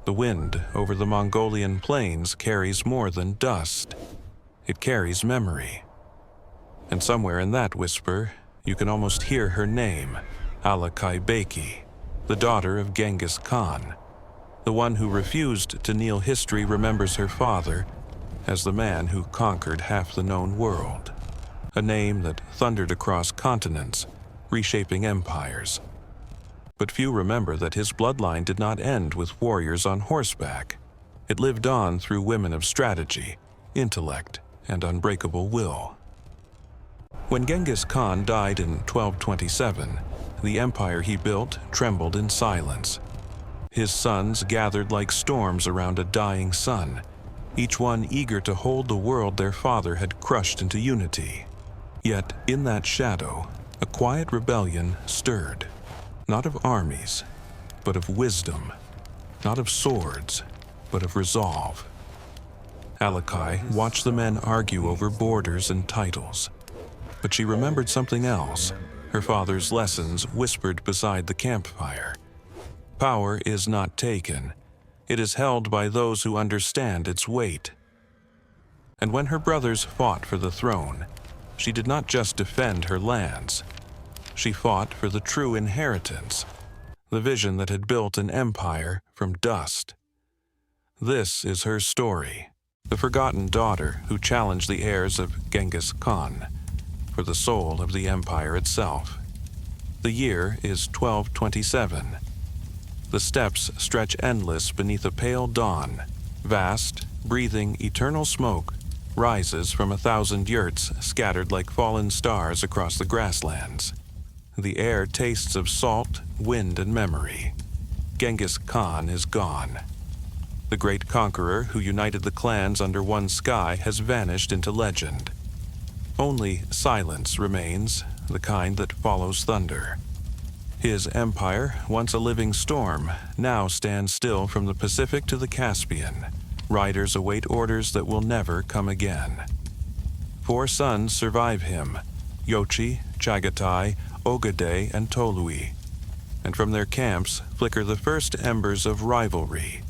The wind over the Mongolian plains carries more than dust. It carries memory. And somewhere in that whisper, you can almost hear her name, Alaqai Beki, the daughter of Genghis Khan. The one who refused to kneel, history remembers her father as the man who conquered half the known world. A name that thundered across continents, reshaping empires. But few remember that his bloodline did not end with warriors on horseback. It lived on through women of strategy, intellect, and unbreakable will. When Genghis Khan died in 1227, the empire he built trembled in silence. His sons gathered like storms around a dying sun, each one eager to hold the world their father had crushed into unity. Yet, in that shadow, a quiet rebellion stirred. Not of armies, but of wisdom. Not of swords, but of resolve. Alaqai watched the men argue over borders and titles. But she remembered something else, her father's lessons whispered beside the campfire. Power is not taken. It is held by those who understand its weight. And when her brothers fought for the throne, she did not just defend her lands. She fought for the true inheritance, the vision that had built an empire from dust. This is her story, the forgotten daughter who challenged the heirs of Genghis Khan for the soul of the empire itself. The year is 1227. The steppes stretch endless beneath a pale dawn. Vast, breathing eternal smoke rises from 1,000 yurts scattered like fallen stars across the grasslands. The air tastes of salt, wind, and memory. Genghis Khan is gone. The great conqueror who united the clans under one sky has vanished into legend. Only silence remains, the kind that follows thunder. His empire, once a living storm, now stands still from the Pacific to the Caspian. Riders await orders that will never come again. 4 sons survive him, Yochi, Chagatai, Ogaday, and Tolui. And from their camps flicker the first embers of rivalry,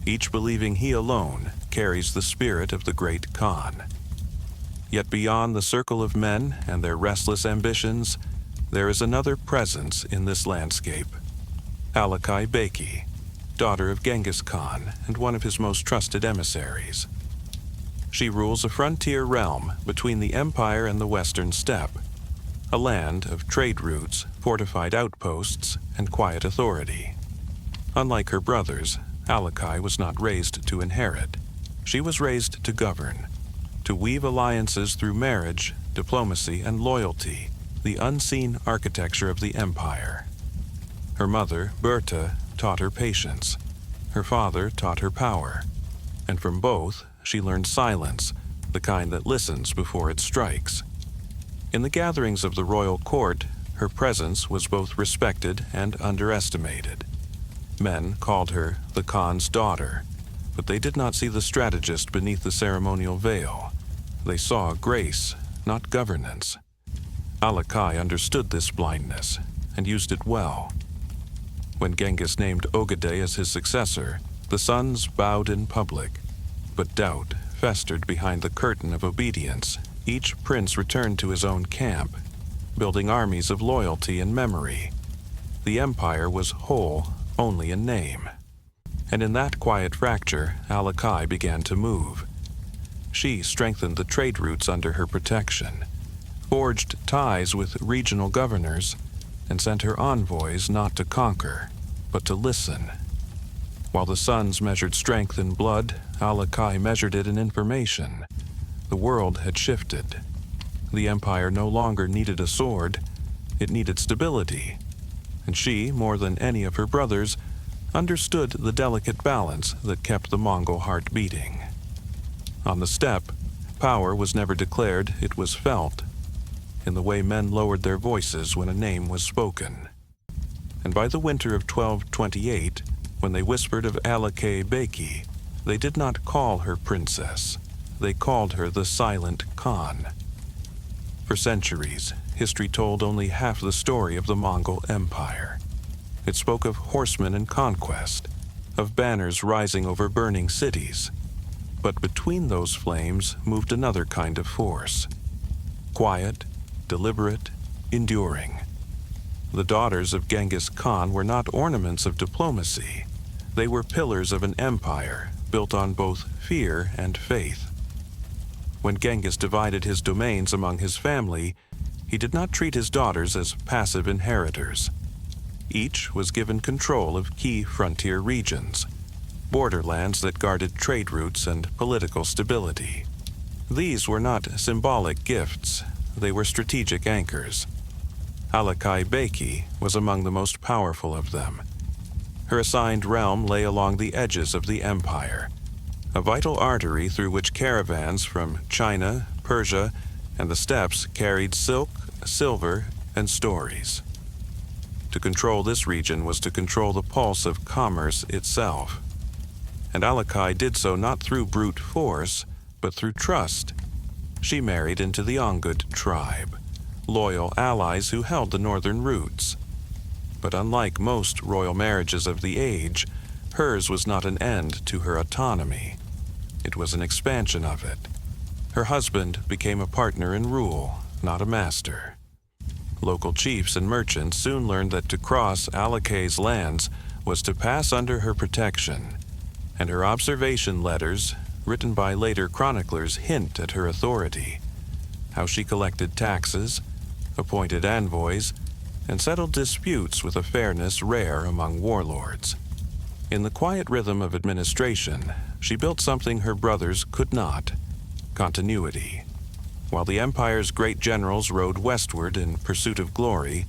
each believing he alone carries the spirit of the great Khan. Yet beyond the circle of men and their restless ambitions, there is another presence in this landscape. Alaqai Beki, daughter of Genghis Khan and one of his most trusted emissaries. She rules a frontier realm between the empire and the western steppe, a land of trade routes, fortified outposts, and quiet authority. Unlike her brothers, Alaqai was not raised to inherit. She was raised to govern, to weave alliances through marriage, diplomacy, and loyalty, the unseen architecture of the empire. Her mother, Berta, taught her patience. Her father taught her power. And from both, she learned silence, the kind that listens before it strikes. In the gatherings of the royal court, her presence was both respected and underestimated. Men called her the Khan's daughter, but they did not see the strategist beneath the ceremonial veil. They saw grace, not governance. Alaqai understood this blindness and used it well. When Genghis named Ogaday as his successor, the sons bowed in public, but doubt festered behind the curtain of obedience. Each prince returned to his own camp, building armies of loyalty and memory. The empire was whole only in name. And in that quiet fracture, Alaqai began to move. She strengthened the trade routes under her protection, forged ties with regional governors, and sent her envoys not to conquer, but to listen. While the sons measured strength in blood, Alaqai measured it in information. The world had shifted. The empire no longer needed a sword, it needed stability. And she, more than any of her brothers, understood the delicate balance that kept the Mongol heart beating. On the steppe, power was never declared, it was felt, in the way men lowered their voices when a name was spoken. And by the winter of 1228, when they whispered of Alaqai Beki, they did not call her princess. They called her the Silent Khan. For centuries, history told only half the story of the Mongol Empire. It spoke of horsemen and conquest, of banners rising over burning cities. But between those flames moved another kind of force. Quiet, deliberate, enduring. The daughters of Genghis Khan were not ornaments of diplomacy. They were pillars of an empire built on both fear and faith. When Genghis divided his domains among his family, he did not treat his daughters as passive inheritors. Each was given control of key frontier regions, borderlands that guarded trade routes and political stability. These were not symbolic gifts, they were strategic anchors. Alaqai Beki was among the most powerful of them. Her assigned realm lay along the edges of the empire, a vital artery through which caravans from China, Persia, and the steppes carried silk, silver, and stories. To control this region was to control the pulse of commerce itself. And Alaqai did so not through brute force, but through trust. She married into the Ongud tribe, loyal allies who held the northern routes. But unlike most royal marriages of the age, hers was not an end to her autonomy. It was an expansion of it. Her husband became a partner in rule, not a master. Local chiefs and merchants soon learned that to cross Alaqai's lands was to pass under her protection, and her observation letters, written by later chroniclers, hint at her authority. How she collected taxes, appointed envoys, and settled disputes with a fairness rare among warlords. In the quiet rhythm of administration, she built something her brothers could not: continuity. While the empire's great generals rode westward in pursuit of glory,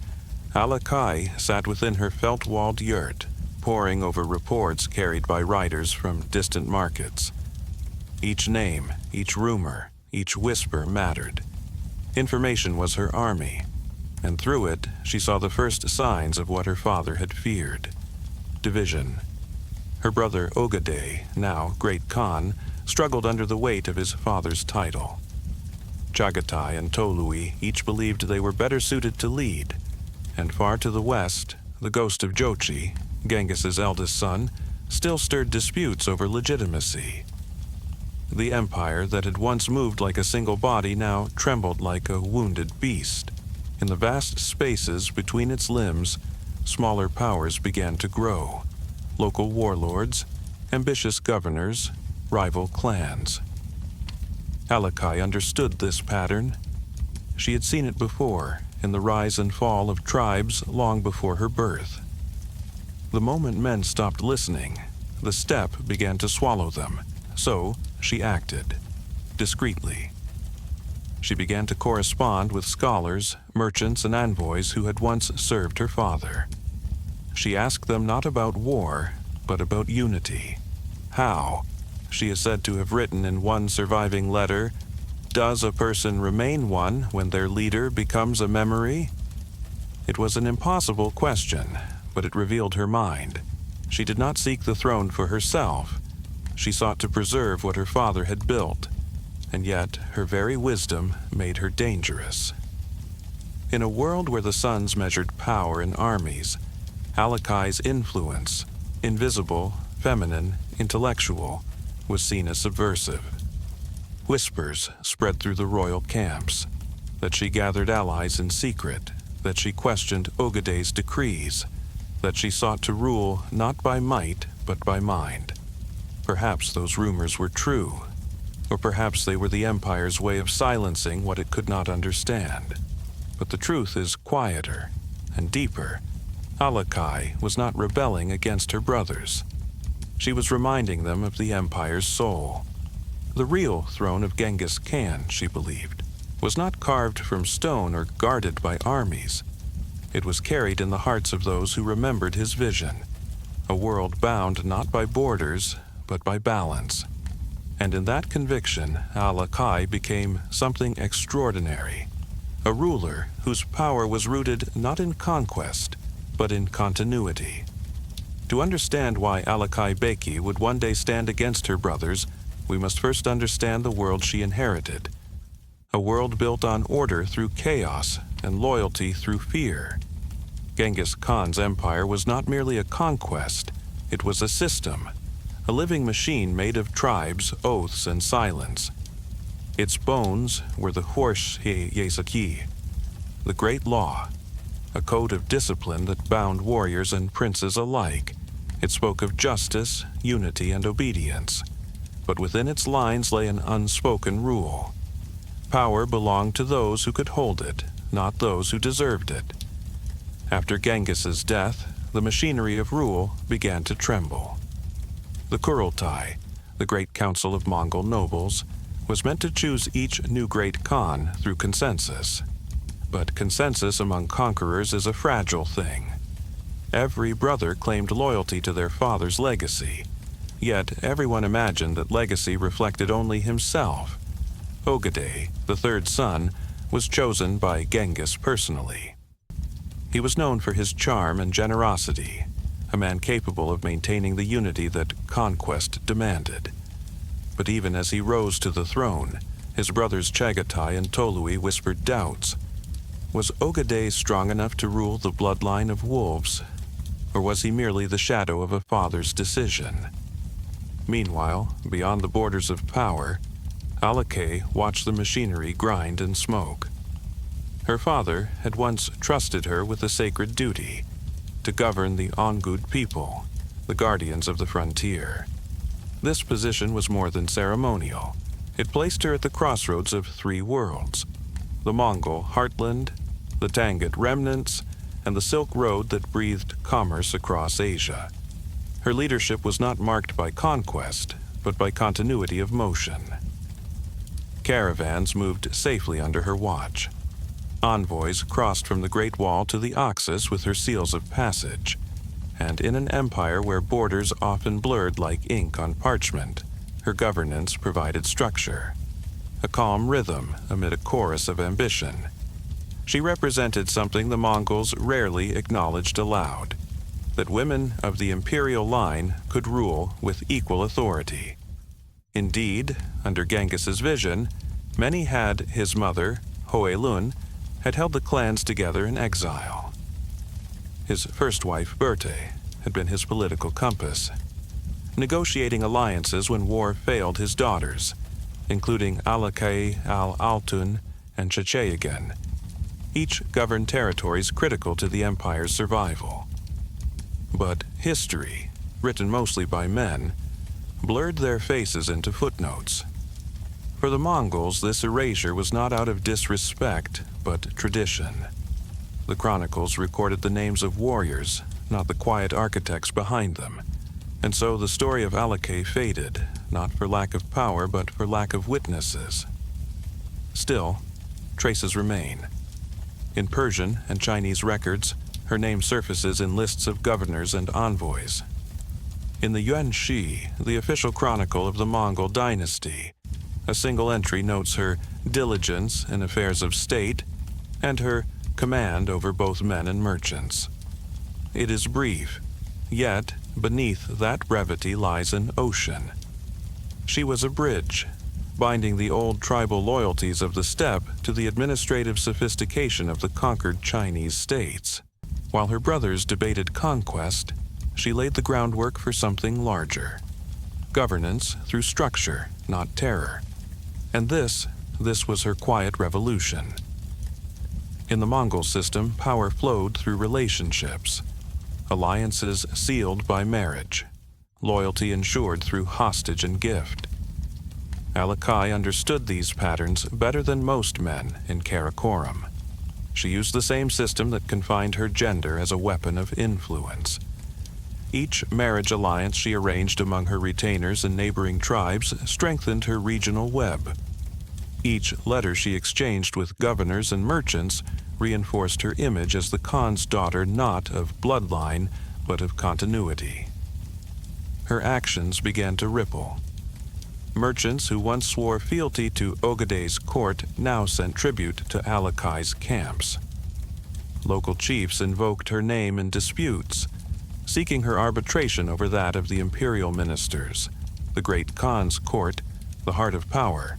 Alaqai sat within her felt-walled yurt, poring over reports carried by riders from distant markets. Each name, each rumor, each whisper mattered. Information was her army, and through it she saw the first signs of what her father had feared: division. Her brother Ogedei, now Great Khan, struggled under the weight of his father's title. Chagatai and Tolui each believed they were better suited to lead, and far to the west, the ghost of Jochi, Genghis's eldest son, still stirred disputes over legitimacy. The empire that had once moved like a single body now trembled like a wounded beast. In the vast spaces between its limbs, smaller powers began to grow: local warlords, ambitious governors, rival clans. Alaqai understood this pattern. She had seen it before, in the rise and fall of tribes long before her birth. The moment men stopped listening, the steppe began to swallow them. So she acted, discreetly. She began to correspond with scholars, merchants, and envoys who had once served her father. She asked them not about war, but about unity. How? She is said to have written in one surviving letter, "Does a person remain one when their leader becomes a memory?" It was an impossible question, but it revealed her mind. She did not seek the throne for herself. She sought to preserve what her father had built, and yet her very wisdom made her dangerous. In a world where the suns measured power in armies, Alaqai's influence, invisible, feminine, intellectual, was seen as subversive. Whispers spread through the royal camps that she gathered allies in secret, that she questioned Ogedei's decrees, that she sought to rule not by might but by mind. Perhaps those rumors were true, or perhaps they were the empire's way of silencing what it could not understand. But the truth is quieter and deeper. Alaqai was not rebelling against her brothers. She was reminding them of the empire's soul. The real throne of Genghis Khan, she believed, was not carved from stone or guarded by armies. It was carried in the hearts of those who remembered his vision, a world bound not by borders, but by balance. And in that conviction, Alaqai became something extraordinary, a ruler whose power was rooted not in conquest, but in continuity. To understand why Alaqai Beki would one day stand against her brothers, we must first understand the world she inherited. A world built on order through chaos and loyalty through fear. Genghis Khan's empire was not merely a conquest, It was a system, a living machine made of tribes, oaths, and silence. Its bones were the Yesaki, the great law, a code of discipline that bound warriors and princes alike. It spoke of justice, unity, and obedience. But within its lines lay an unspoken rule. Power belonged to those who could hold it, not those who deserved it. After Genghis's death, the machinery of rule began to tremble. The Kurultai, the great council of Mongol nobles, was meant to choose each new great Khan through consensus. But consensus among conquerors is a fragile thing. Every brother claimed loyalty to their father's legacy, yet everyone imagined that legacy reflected only himself. Ogedei, the third son, was chosen by Genghis personally. He was known for his charm and generosity, a man capable of maintaining the unity that conquest demanded. But even as he rose to the throne, his brothers Chagatai and Tolui whispered doubts. Was Ogedei strong enough to rule the bloodline of wolves, or was he merely the shadow of a father's decision? Meanwhile, beyond the borders of power, Alaqai watched the machinery grind and smoke. Her father had once trusted her with a sacred duty, to govern the Ongud people, the guardians of the frontier. This position was more than ceremonial. It placed her at the crossroads of three worlds: the Mongol heartland, the Tangut remnants, and the Silk Road that breathed commerce across Asia. Her leadership was not marked by conquest, but by continuity of motion. Caravans moved safely under her watch. Envoys crossed from the Great Wall to the Oxus with her seals of passage, and in an empire where borders often blurred like ink on parchment, her governance provided structure, a calm rhythm amid a chorus of ambition. She represented something the Mongols rarely acknowledged aloud, that women of the imperial line could rule with equal authority. Indeed, under Genghis's vision, many had his mother, Hoelun, had held the clans together in exile. His first wife, Berte, had been his political compass, negotiating alliances when war failed his daughters, including Alaqai al-Altun and Checheyagan. Each governed territories critical to the empire's survival. But history, written mostly by men, blurred their faces into footnotes. For the Mongols, this erasure was not out of disrespect, but tradition. The chronicles recorded the names of warriors, not the quiet architects behind them. And so the story of Alaqai faded, not for lack of power, but for lack of witnesses. Still, traces remain. In Persian and Chinese records, her name surfaces in lists of governors and envoys. In the Yuan Shi, the official chronicle of the Mongol dynasty, a single entry notes her diligence in affairs of state and her command over both men and merchants. It is brief, yet beneath that brevity lies an ocean. She was a bridge, binding the old tribal loyalties of the steppe to the administrative sophistication of the conquered Chinese states. While her brothers debated conquest, she laid the groundwork for something larger. Governance through structure, not terror. And this was her quiet revolution. In the Mongol system, power flowed through relationships, alliances sealed by marriage, loyalty ensured through hostage and gift. Alaqai understood these patterns better than most men in Karakoram. She used the same system that confined her gender as a weapon of influence. Each marriage alliance she arranged among her retainers and neighboring tribes strengthened her regional web. Each letter she exchanged with governors and merchants reinforced her image as the Khan's daughter not of bloodline, but of continuity. Her actions began to ripple. Merchants who once swore fealty to Ogedei's court now sent tribute to Alaqai's camps. Local chiefs invoked her name in disputes, seeking her arbitration over that of the imperial ministers. The great Khan's court, the heart of power,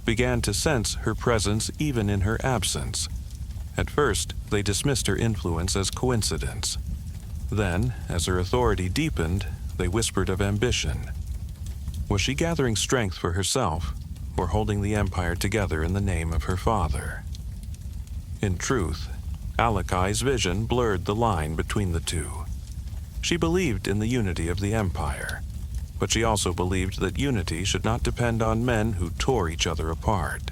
began to sense her presence even in her absence. At first, they dismissed her influence as coincidence. Then, as her authority deepened, they whispered of ambition. Was she gathering strength for herself, or holding the empire together in the name of her father? In truth, Alaqai's vision blurred the line between the two. She believed in the unity of the empire, but she also believed that unity should not depend on men who tore each other apart.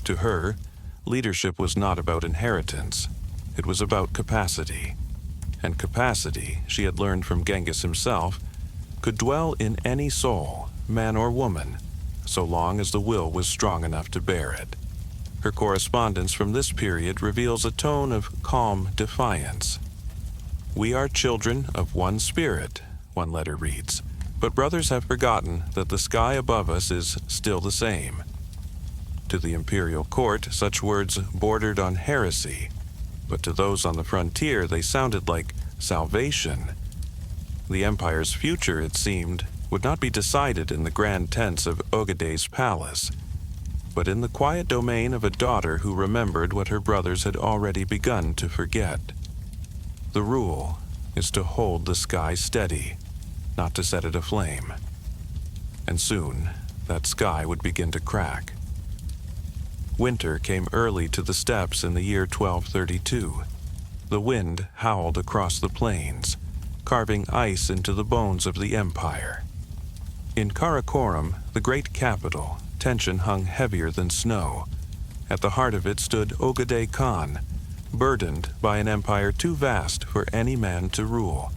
To her, leadership was not about inheritance, it was about capacity. And capacity, she had learned from Genghis himself, could dwell in any soul, man or woman, so long as the will was strong enough to bear it. Her correspondence from this period reveals a tone of calm defiance. "We are children of one spirit," one letter reads, "but brothers have forgotten that the sky above us is still the same." To the imperial court, such words bordered on heresy, but to those on the frontier they sounded like salvation. The empire's future, it seemed, would not be decided in the grand tents of Ogeday's palace, but in the quiet domain of a daughter who remembered what her brothers had already begun to forget. The rule is to hold the sky steady, not to set it aflame. And soon, that sky would begin to crack. Winter came early to the steppes in the year 1232. The wind howled across the plains, carving ice into the bones of the empire. In Karakoram, the great capital, tension hung heavier than snow. At the heart of it stood Alaqai Khan, burdened by an empire too vast for any man to rule.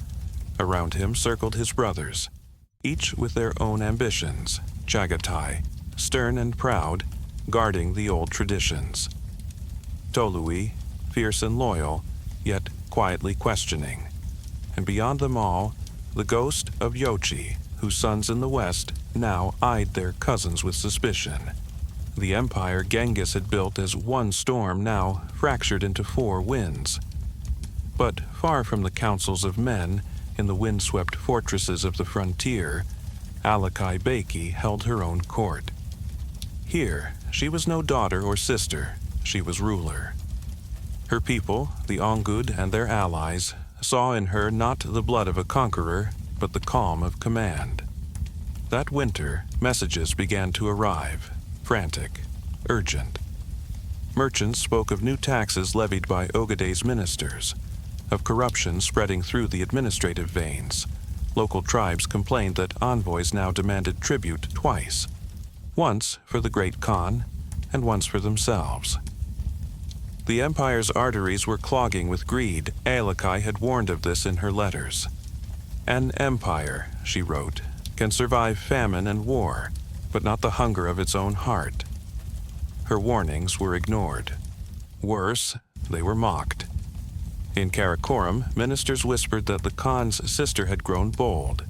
Around him circled his brothers, each with their own ambitions, Chagatai, stern and proud, guarding the old traditions. Tolui, fierce and loyal, yet quietly questioning. And beyond them all, the ghost of Yochi, whose sons in the west now eyed their cousins with suspicion. The empire Genghis had built as one storm now fractured into four winds. But far from the councils of men in the windswept fortresses of the frontier, Alaqai Beki held her own court. Here, she was no daughter or sister, she was ruler. Her people, the Ongud and their allies, saw in her not the blood of a conqueror, but the calm of command. That winter, messages began to arrive, frantic, urgent. Merchants spoke of new taxes levied by Ogeday's ministers, of corruption spreading through the administrative veins. Local tribes complained that envoys now demanded tribute twice, once for the great Khan and once for themselves. The empire's arteries were clogging with greed. Alaqai had warned of this in her letters. "An empire," she wrote, "can survive famine and war, but not the hunger of its own heart." Her warnings were ignored. Worse, they were mocked. In Karakoram, ministers whispered that the Khan's sister had grown bold.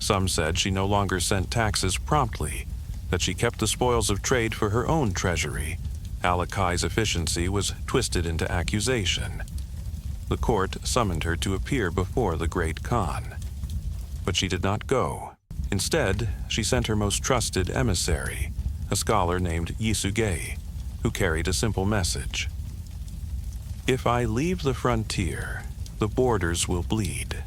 Some said she no longer sent taxes promptly, that she kept the spoils of trade for her own treasury. Alaqai's efficiency was twisted into accusation. The court summoned her to appear before the great Khan. But she did not go. Instead, she sent her most trusted emissary, a scholar named Yisugei, who carried a simple message. "If I leave the frontier, the borders will bleed.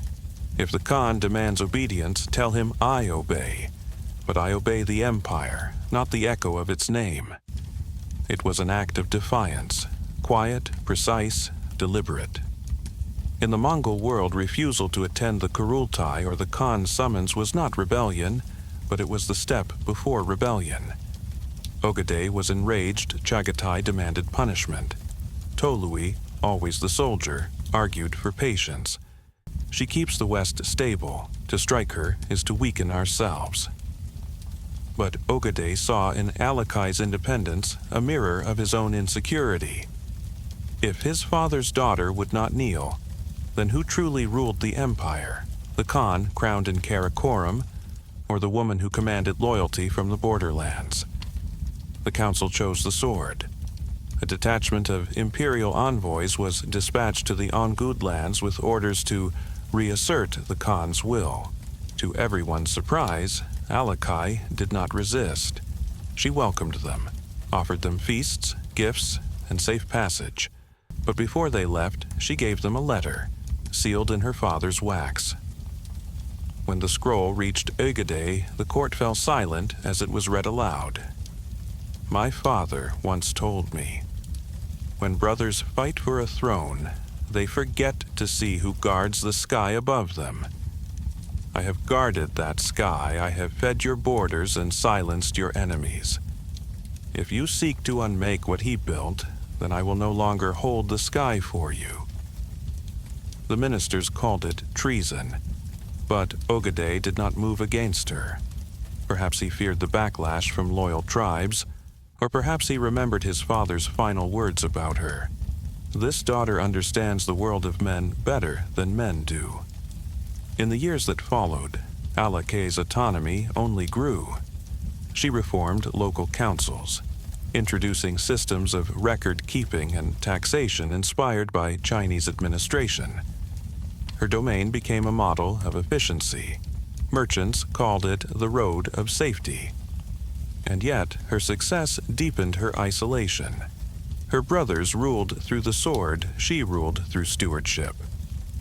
If the Khan demands obedience, tell him I obey. But I obey the empire, not the echo of its name." It was an act of defiance, quiet, precise, deliberate. In the Mongol world, refusal to attend the Kurultai or the Khan's summons was not rebellion, but it was the step before rebellion. Ogeday was enraged. Chagatai demanded punishment. Tolui, always the soldier, argued for patience. She keeps the West stable. To strike her is to weaken ourselves. But Ogeday saw in Alaqai's independence a mirror of his own insecurity. If his father's daughter would not kneel, then who truly ruled the empire? The Khan crowned in Karakoram, or the woman who commanded loyalty from the borderlands? The council chose the sword. A detachment of imperial envoys was dispatched to the Ongud lands with orders to reassert the Khan's will. To everyone's surprise, Alaqai did not resist. She welcomed them, offered them feasts, gifts, and safe passage. But before they left, she gave them a letter, sealed in her father's wax. When the scroll reached Ögede, the court fell silent as it was read aloud. My father once told me, when brothers fight for a throne, they forget to see who guards the sky above them. I have guarded that sky, I have fed your borders and silenced your enemies. If you seek to unmake what he built, then I will no longer hold the sky for you. The ministers called it treason, but Ögede did not move against her. Perhaps he feared the backlash from loyal tribes, or perhaps he remembered his father's final words about her. This daughter understands the world of men better than men do. In the years that followed, Alaqai's autonomy only grew. She reformed local councils, introducing systems of record-keeping and taxation inspired by Chinese administration. Her domain became a model of efficiency. Merchants called it the road of safety. And yet, her success deepened her isolation. Her brothers ruled through the sword, she ruled through stewardship.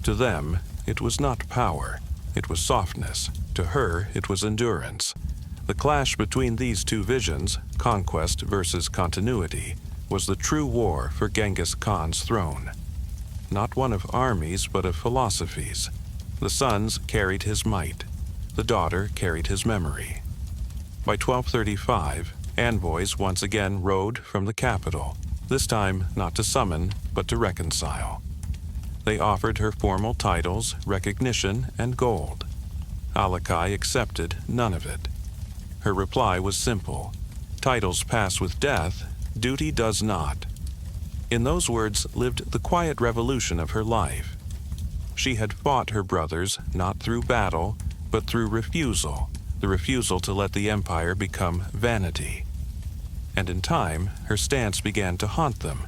To them, it was not power, it was softness. To her, it was endurance. The clash between these two visions, conquest versus continuity, was the true war for Genghis Khan's throne. Not one of armies, but of philosophies. The sons carried his might. The daughter carried his memory. By 1235, envoys once again rode from the capital, this time not to summon, but to reconcile. They offered her formal titles, recognition, and gold. Alaqai accepted none of it. Her reply was simple. Titles pass with death, duty does not. In those words lived the quiet revolution of her life. She had fought her brothers not through battle, but through refusal, the refusal to let the empire become vanity. And in time, her stance began to haunt them.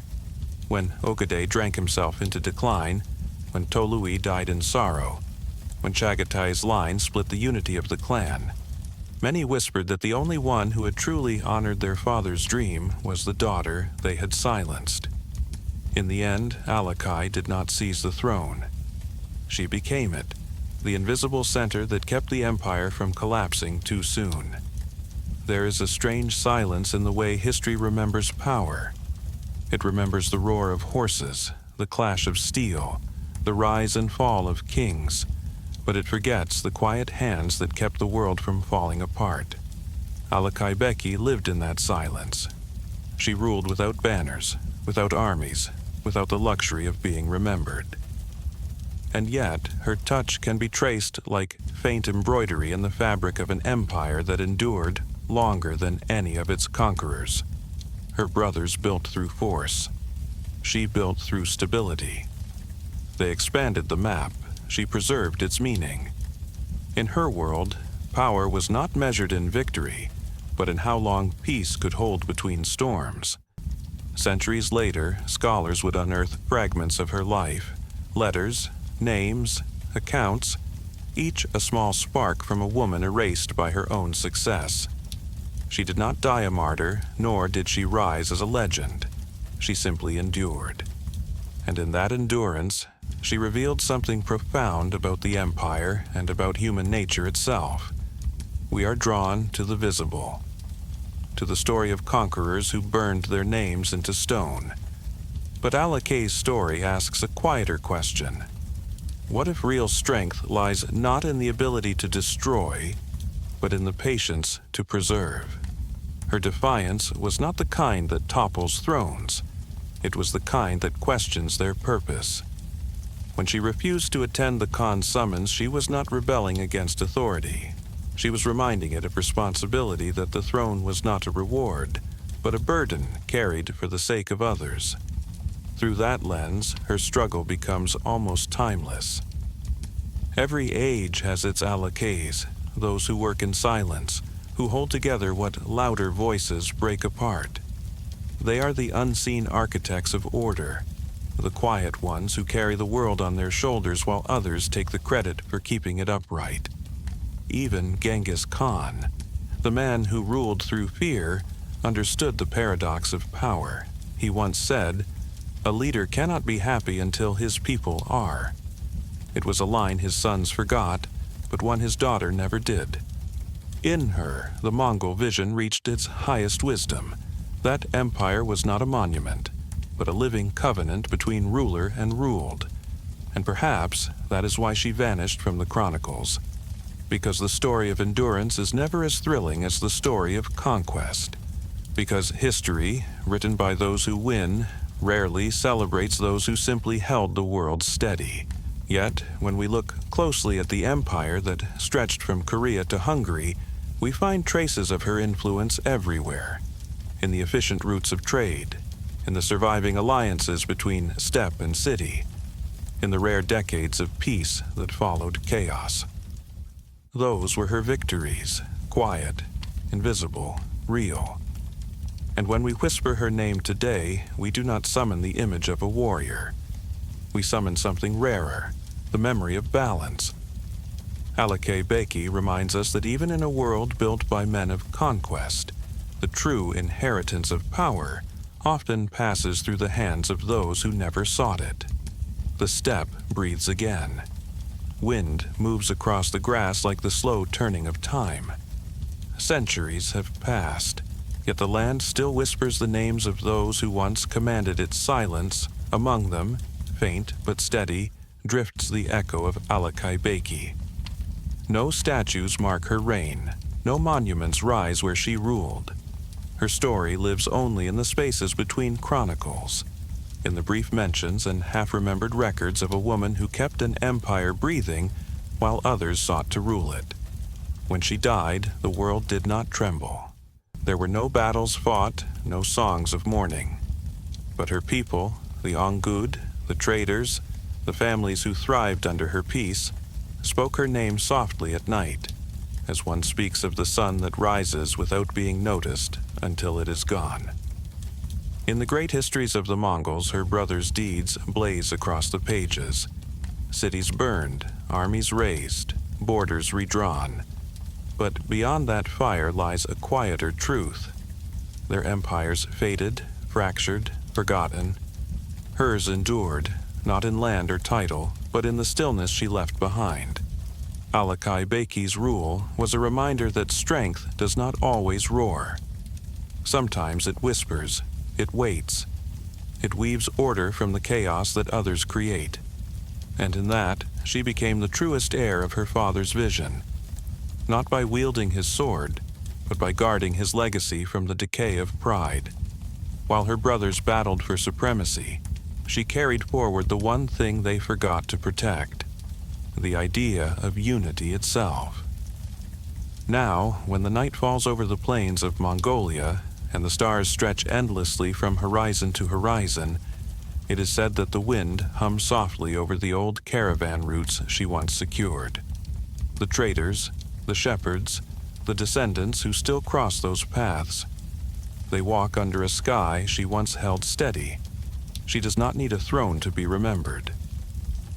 When Ögede drank himself into decline, when Tolui died in sorrow, when Chaghatay's line split the unity of the clan, many whispered that the only one who had truly honored their father's dream was the daughter they had silenced. In the end, Alaqai did not seize the throne. She became it, the invisible center that kept the empire from collapsing too soon. There is a strange silence in the way history remembers power. It remembers the roar of horses, the clash of steel, the rise and fall of kings, but it forgets the quiet hands that kept the world from falling apart. Alaqai Beki lived in that silence. She ruled without banners, without armies, without the luxury of being remembered. And yet, her touch can be traced like faint embroidery in the fabric of an empire that endured longer than any of its conquerors. Her brothers built through force. She built through stability. They expanded the map. She preserved its meaning. In her world, power was not measured in victory, but in how long peace could hold between storms. Centuries later, scholars would unearth fragments of her life, letters, names, accounts, each a small spark from a woman erased by her own success. She did not die a martyr, nor did she rise as a legend. She simply endured. And in that endurance, she revealed something profound about the empire and about human nature itself. We are drawn to the visible, to the story of conquerors who burned their names into stone. But Alaqai's story asks a quieter question. What if real strength lies not in the ability to destroy, but in the patience to preserve? Her defiance was not the kind that topples thrones. It was the kind that questions their purpose. When she refused to attend the Khan's summons, she was not rebelling against authority. She was reminding it of responsibility that the throne was not a reward, but a burden carried for the sake of others. Through that lens, her struggle becomes almost timeless. Every age has its Alaqais, those who work in silence, who hold together what louder voices break apart. They are the unseen architects of order, the quiet ones who carry the world on their shoulders while others take the credit for keeping it upright. Even Genghis Khan, the man who ruled through fear, understood the paradox of power. He once said, "A leader cannot be happy until his people are." It was a line his sons forgot, but one his daughter never did. In her, the Mongol vision reached its highest wisdom. That empire was not a monument, but a living covenant between ruler and ruled. And perhaps that is why she vanished from the chronicles. Because the story of endurance is never as thrilling as the story of conquest. Because history, written by those who win, rarely celebrates those who simply held the world steady. Yet, when we look closely at the empire that stretched from Korea to Hungary, we find traces of her influence everywhere. In the efficient routes of trade, in the surviving alliances between steppe and city, in the rare decades of peace that followed chaos. Those were her victories, quiet, invisible, real. And when we whisper her name today, we do not summon the image of a warrior. We summon something rarer, the memory of balance. Alaqai Beki reminds us that even in a world built by men of conquest, the true inheritance of power often passes through the hands of those who never sought it. The steppe breathes again. Wind moves across the grass like the slow turning of time. Centuries have passed, yet the land still whispers the names of those who once commanded its silence. Among them, faint but steady, drifts the echo of Alaqai Beki. No statues mark her reign, no monuments rise where she ruled. Her story lives only in the spaces between chronicles, in the brief mentions and half-remembered records of a woman who kept an empire breathing while others sought to rule it. When she died, the world did not tremble. There were no battles fought, no songs of mourning. But her people, the Ongud, the traders, the families who thrived under her peace, spoke her name softly at night, as one speaks of the sun that rises without being noticed until it is gone. In the great histories of the Mongols, her brother's deeds blaze across the pages. Cities burned, armies razed, borders redrawn. But beyond that fire lies a quieter truth. Their empires faded, fractured, forgotten. Hers endured, not in land or title, but in the stillness she left behind. Alaqai Beki's rule was a reminder that strength does not always roar. Sometimes it whispers, it waits. It weaves order from the chaos that others create. And in that, she became the truest heir of her father's vision. Not by wielding his sword, but by guarding his legacy from the decay of pride. While her brothers battled for supremacy, she carried forward the one thing they forgot to protect, the idea of unity itself. Now, when the night falls over the plains of Mongolia, and the stars stretch endlessly from horizon to horizon, it is said that the wind hums softly over the old caravan routes she once secured. The traders, the shepherds, the descendants who still cross those paths. They walk under a sky she once held steady. She does not need a throne to be remembered.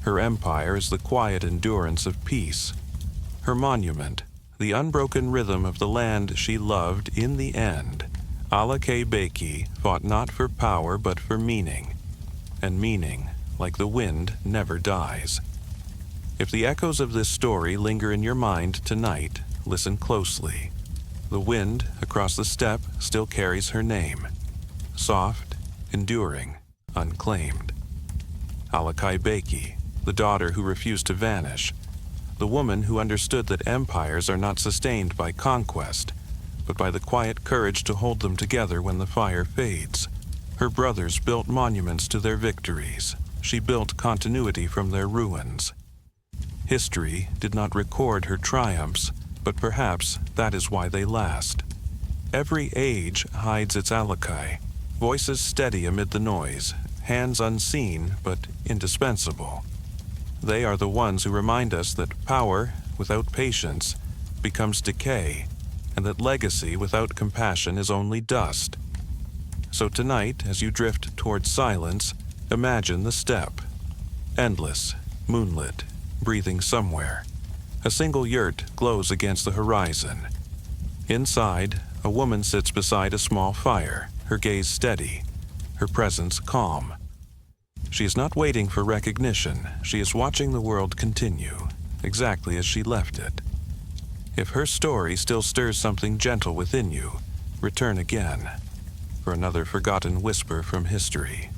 Her empire is the quiet endurance of peace. Her monument, the unbroken rhythm of the land she loved in the end. Alaqai Beki fought not for power but for meaning. And meaning, like the wind, never dies. If the echoes of this story linger in your mind tonight, listen closely. The wind across the steppe still carries her name. Soft, enduring, unclaimed. Alaqai Beki, the daughter who refused to vanish. The woman who understood that empires are not sustained by conquest, but by the quiet courage to hold them together when the fire fades. Her brothers built monuments to their victories. She built continuity from their ruins. History did not record her triumphs, but perhaps that is why they last. Every age hides its Alaqai, voices steady amid the noise, hands unseen but indispensable. They are the ones who remind us that power without patience becomes decay, and that legacy without compassion is only dust. So tonight, as you drift towards silence, imagine the steppe. Endless, moonlit, breathing somewhere. A single yurt glows against the horizon. Inside, a woman sits beside a small fire, her gaze steady, her presence calm. She is not waiting for recognition. She is watching the world continue, exactly as she left it. If her story still stirs something gentle within you, return again for another forgotten whisper from history.